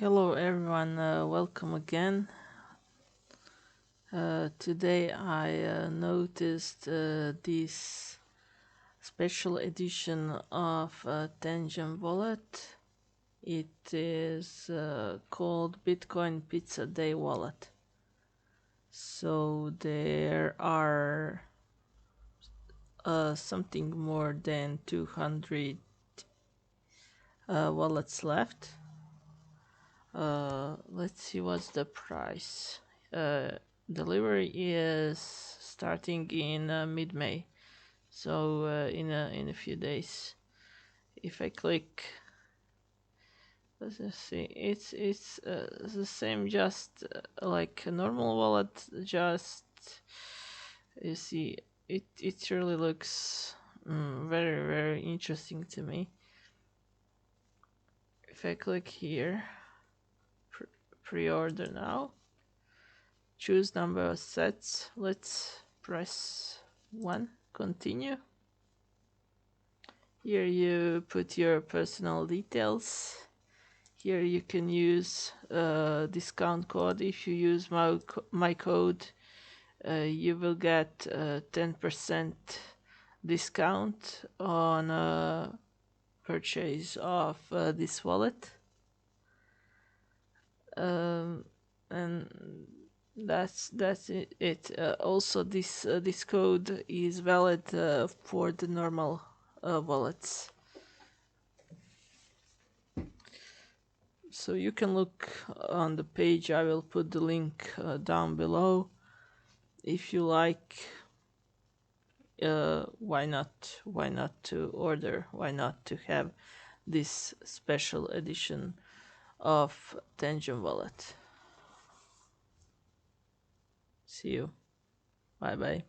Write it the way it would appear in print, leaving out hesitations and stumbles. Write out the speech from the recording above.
Hello everyone, welcome again. Today I noticed this special edition of Tangem wallet. It is called Bitcoin Pizza Day wallet. So there are something more than 200 wallets left. Let's see what's the price. Delivery is starting in mid-May, so in a few days. If I click, let's just see, it's the same, just like a normal wallet. Just you see, it really looks very interesting to me. If I click here, pre-order now. Choose number of sets. Let's press 1. Continue. Here you put your personal details. Here you can use discount code. If you use my code, you will get 10% discount on purchase of this wallet. And that's it. Also, this code is valid for the normal wallets, so you can look on the page. I will put the link down below. If you like, why not to order, why not to have this special edition of Tangem wallet. See you. Bye bye.